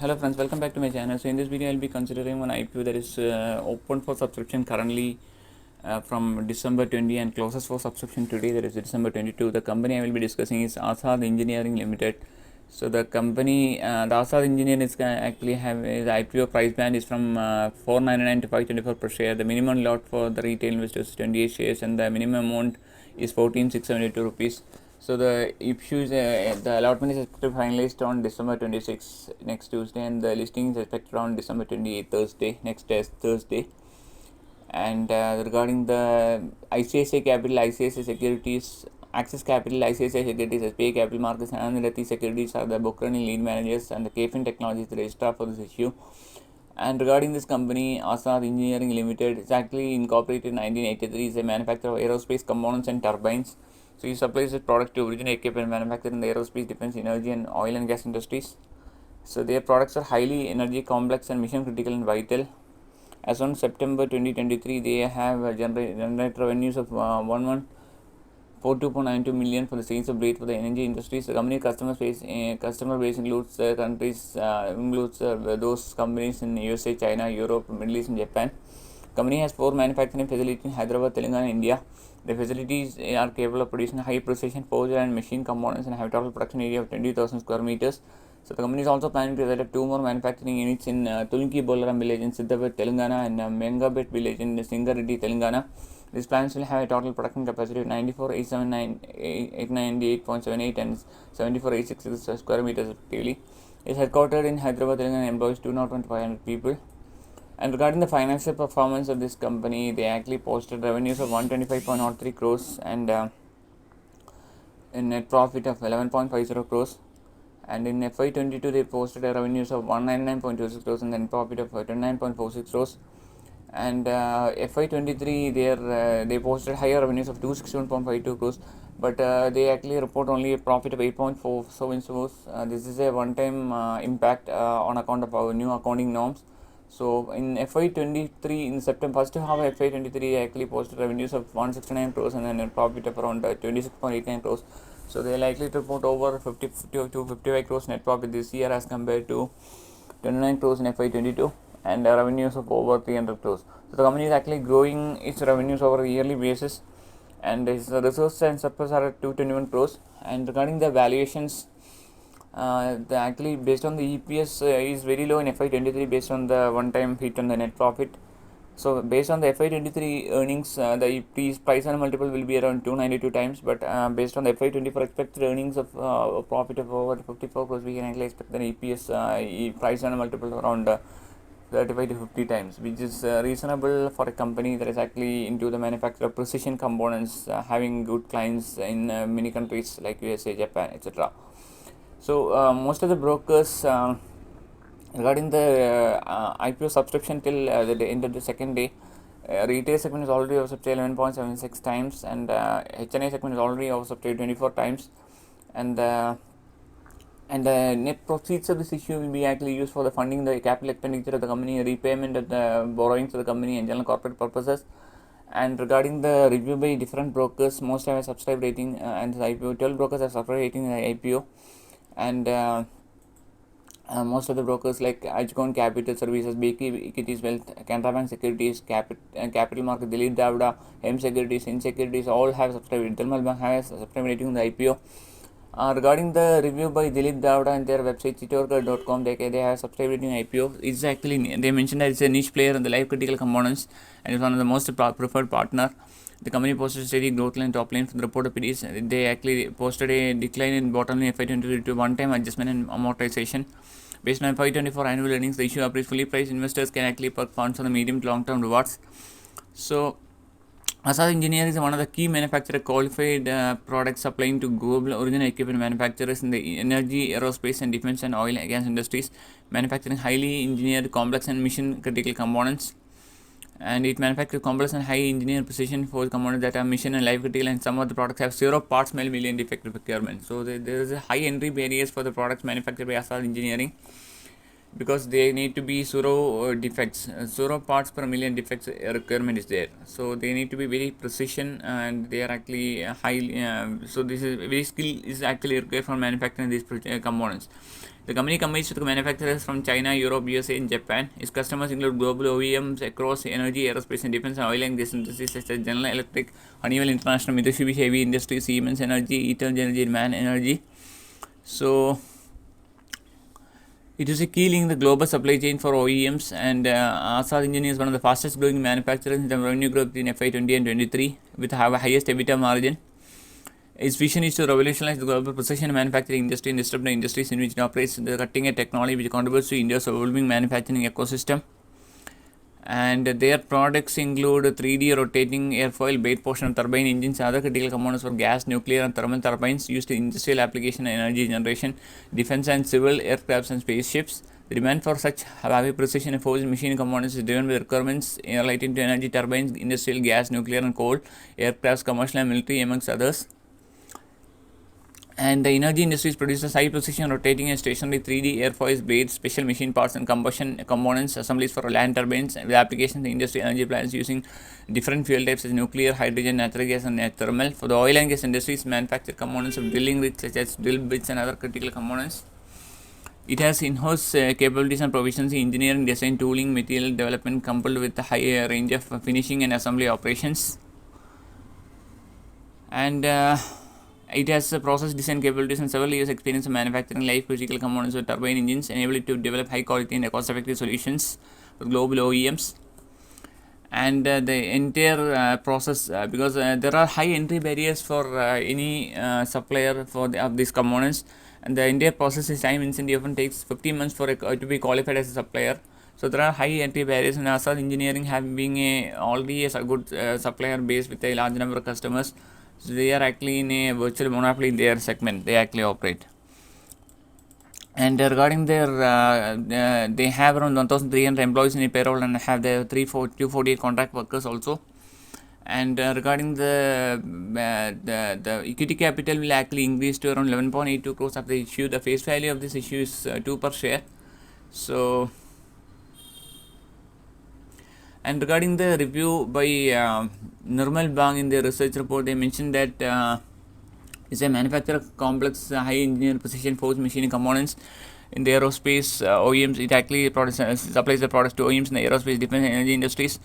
Hello friends, welcome back to my channel. So in this video I'll be considering one IPO that is open for subscription currently from December 20 and closes for subscription today, that is December 22. The company I will be discussing is Azad Engineering Ltd. So the company, the Azad Engineering is actually have the IPO price band is from 499 to 524 per share. The minimum lot for the retail investors is 28 shares and the minimum amount is 14,672 rupees. So the issues, the allotment is expected to finalized on December 26 next Tuesday, and the listing is expected on December 28 Thursday, next Thursday. And regarding the ICICI Capital, ICICI Securities, Access Capital, ICICI Securities, SBA Capital Markets, and Rati Securities are the book running lead managers, and the KFIN Technology is the registrar for this issue. And regarding this company, Azad Engineering Limited, is actually incorporated in 1983, is a manufacturer of aerospace components and turbines. So he supplies this product to originate, equipment manufactured in the aerospace, defense, energy, and oil and gas industries. So their products are highly energy complex and mission critical and vital. As on September 2023, they have generated revenues of 1142.92 million for the sales of blade for the energy industries. The company customer base includes countries includes those companies in USA, China, Europe, Middle East, and Japan. Company has 4 manufacturing facilities in Hyderabad, Telangana, India. The facilities are capable of producing high precision forged and machine components and have a total production area of 20,000 square meters. So the company is also planning to set up 2 more manufacturing units in Tulki Bolaram village in Siddharth, Telangana, and Mengabet village in Singareddy, Telangana. These plants will have a total production capacity of 94,898.78 and 74,866 square meters respectively. It is headquartered in Hyderabad, Telangana, employs 2,500 people. And regarding the financial performance of this company, they actually posted revenues of 125.03 crores and a net profit of 11.50 crores. And in FY22, they posted a revenues of 199.26 crores and then profit of 29.46 crores. And FY23, they posted higher revenues of 261.52 crores, but they actually report only a profit of 8.47 crores. This is a one-time impact on account of our new accounting norms. So in FY23, in September, first half of FY23, they actually posted revenues of 169 crores and then a profit of around 26.89 crores. So they are likely to report over 50 to 55 crores net profit this year as compared to 29 crores in FY22 and revenues of over 300 crores. So the company is actually growing its revenues over a yearly basis, and its resources and surplus are at 221 crores. And regarding the valuations, actually based on the EPS is very low in FY23 based on the one-time hit on the net profit. So based on the FY23 earnings, the price and multiple will be around 292 times, but based on the FY24 expected earnings of profit of over 54 crores, we can actually expect an EPS price and multiple around 35 to 50 times, which is reasonable for a company that is actually into the manufacture of precision components, having good clients in many countries like USA, Japan, etc. So most of the brokers, regarding the IPO subscription till the end of the second day, retail segment is already oversubscribed 11.76 times, and HNI segment is already oversubscribed 24 times, and the net proceeds of this issue will be actually used for the funding the capital expenditure of the company, repayment of the borrowings of the company, and general corporate purposes. And regarding the review by different brokers, most have a subscribe rating, and the IPO 12 brokers have subscribe rating in the IPO, and most of the brokers like Ajcon Capital Services, BK Equities Wealth, Canara Bank Securities, Capital Market, Dilip Davda, M Securities, In Securities, all have subscribed. Thelmal Bank has subscribed rating in the IPO. Regarding the review by Dilip Davda and their website chitorka.com, they have subscribed rating IPO. It's actually, they mentioned that it's a niche player in the life critical components and it's one of the most preferred partner. The company posted steady growth line top line for the reported periods. They actually posted a decline in bottom line FY23 to one-time adjustment and amortization. Based on FY24 annual earnings, the issue appears fully priced. Investors can actually park funds on the medium to long-term rewards. So Azad Engineering is one of the key manufacturer qualified products supplying to global original equipment manufacturers in the energy, aerospace, and defense and oil and gas industries, manufacturing highly engineered, complex, and mission critical components. And it manufactures complex and high engineered precision for components that are mission and life critical, and some of the products have 0 parts per million defect procurement. So there is a high entry barriers for the products manufactured by Azad Engineering, because they need to be 0 defects, 0 parts per million defects requirement is there. So they need to be very precision, and they are actually high. So this is very skill is actually required for manufacturing these components. The company competes with manufacturers from China, Europe, USA, and Japan. Its customers include global OEMs across energy, aerospace, and defense, and oil and gas industries such as General Electric, Honeywell International, Mitsubishi Heavy Industries, Siemens Energy, Eaton Energy, and Man Energy. So it is a key link in the global supply chain for OEMs, and Azad Engineering is one of the fastest growing manufacturers in terms of revenue growth in FY20 and 23, with have a highest EBITDA margin. Its vision is to revolutionize the global precision manufacturing industry and disrupt the industries in which it operates, the cutting-edge technology which contributes to India's evolving manufacturing ecosystem. And their products include 3D rotating airfoil, blade portion of turbine engines, other critical components for gas, nuclear, and thermal turbines used in industrial application and energy generation, defense and civil aircrafts and spaceships. The demand for such high precision and forged machine components is driven by requirements relating to energy turbines, industrial gas, nuclear, and coal, aircrafts, commercial and military, amongst others. And the energy industries produces high precision rotating and stationary 3D airfoils, blades, special machine parts, and combustion components assemblies for land turbines with applications in industry energy plants using different fuel types as nuclear, hydrogen, natural gas, and thermal. For the oil and gas industries, manufacture components of drilling rigs such as drill bits and other critical components. It has in-house capabilities and proficiency in engineering, design, tooling, material development, coupled with a high range of finishing and assembly operations. And it has process design capabilities and several years experience in manufacturing life critical components of turbine engines, enable it to develop high quality and cost effective solutions for global OEMs. And the entire process, because there are high entry barriers for any supplier of these components, and the entire process is time intensive, often takes 15 months for to be qualified as a supplier. So there are high entry barriers, and Azad Engineering having already a good supplier base with a large number of customers. So they are actually in a virtual monopoly in their segment they actually operate. And regarding their they have around 1,300 employees in a payroll and have their 248 contract workers also. And regarding the equity capital will actually increase to around 11.82 crores after the issue. The face value of this issue is 2 per share. So, and regarding the review by Nirmal Bang in their research report, they mentioned that it's a manufacturer of complex high engineered precision forged machining components in the aerospace OEMs. It actually supplies the products to OEMs in the aerospace, defense, and energy industries.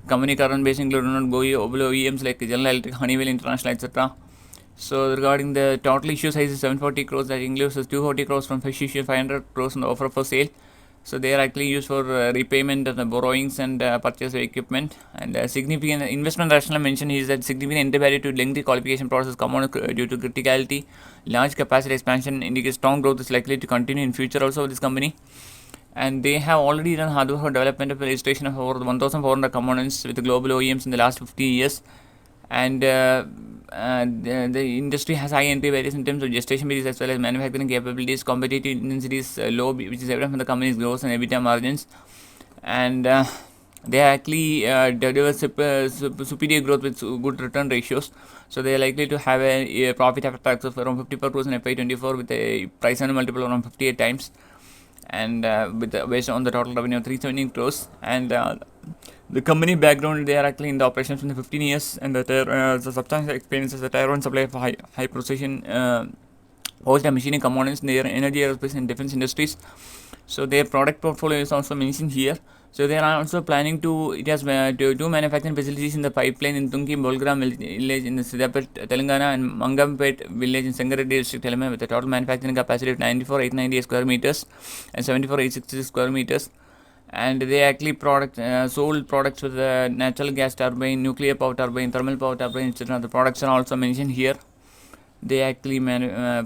Company current base include global OEMs like General Electric, Honeywell International, etc. So regarding the total issue size is 740 crores, that includes 240 crores from fresh issue, 500 crores on the offer for sale. So they are actually used for repayment of the borrowings and purchase of equipment. And significant investment rationale mentioned is that significant entry barrier to lengthy qualification process common due to criticality, large capacity expansion indicates strong growth is likely to continue in future also with this company. And they have already done hardware for development of registration of over 1,400 components with the global OEMs in the last 50 years. And the industry has high entry barriers in terms of gestation periods as well as manufacturing capabilities. Competitive intensity is low, which is evident from the company's growth and EBITDA margins. And they actually deliver superior growth with good return ratios. So they are likely to have a profit after tax of around 54% in FY24 with a price earning multiple around 58 times. And based on the total revenue of 370 crores. And the company background, they are actually in the operations for 15 years, and the substantial experience as a tier 1 supplier for high precision forged and machining components in their energy, aerospace, and defense industries. So their product portfolio is also mentioned here. So they are also planning to do manufacturing facilities in the pipeline in Tunki Bolgram village in the Siddapet, Telangana, and Mangampet village in Sangareddy district, Telangana, with a total manufacturing capacity of 94,898 square meters and 74,866 square meters. And they actually sold products with natural gas turbine, nuclear power turbine, thermal power turbine, etc. The products are also mentioned here. They actually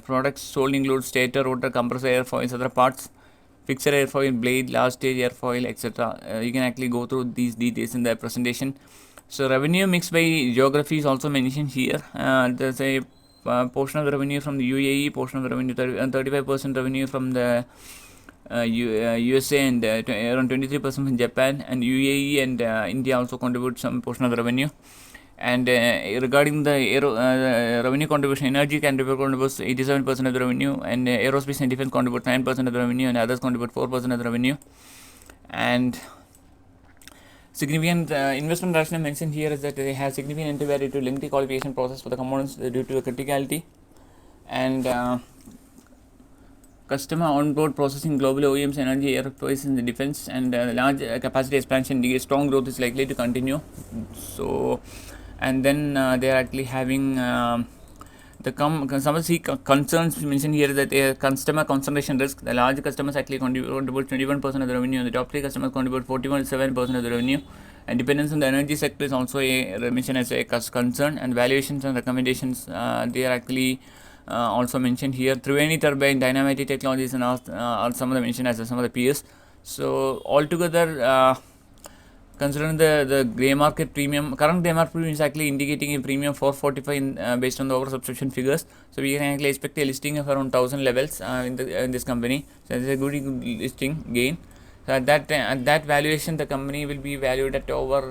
products sold include stator, rotor, compressor, airfoils, other parts, fixer airfoil, blade, last stage airfoil, etc. You can actually go through these details in the presentation. So revenue mix by geography is also mentioned here. There's a portion of the revenue from the UAE, portion of the revenue, 35% revenue from the USA, and around 23% from Japan, and UAE and India also contribute some portion of the revenue. And regarding the revenue contribution, energy contributes 87% of the revenue, and aerospace and defense contribute 9% of the revenue, and others contribute 4% of the revenue. And significant investment rationale mentioned here is that they have significant entry barrier to lengthy qualification process for the components due to the criticality. And customer onboard processing global OEMs, energy, aerospace, and the defense, and large capacity expansion. The strong growth is likely to continue. So, and then they are actually having some of the concerns mentioned here that customer concentration risk. The large customers actually contribute 21% of the revenue, and the top 3 customers contribute 41.7% of the revenue. And dependence on the energy sector is also mentioned as a concern. And valuations and recommendations, they are actually also mentioned here. Triveni Turbine, Dynamite Technologies, and are some of the mentioned as some of the peers. So altogether, considering the grey market premium, current grey market premium is actually indicating a premium for 45 based on the oversubscription figures. So we can actually expect a listing of around 1000 levels in this company. So it's a good listing gain. So at that valuation, the company will be valued at over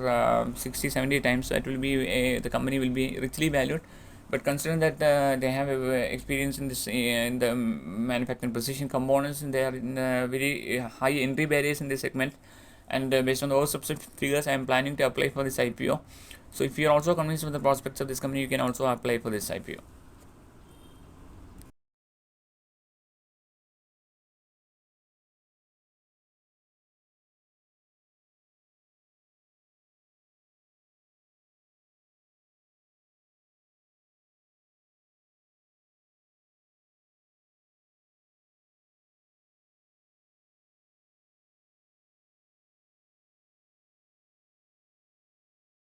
60-70 times. So it will be the company will be richly valued. But considering that they have experience in this in the manufacturing precision components, and they are in very high entry barriers in this segment. And based on the oversubscribed figures, I am planning to apply for this IPO. So if you are also convinced with the prospects of this company, you can also apply for this IPO.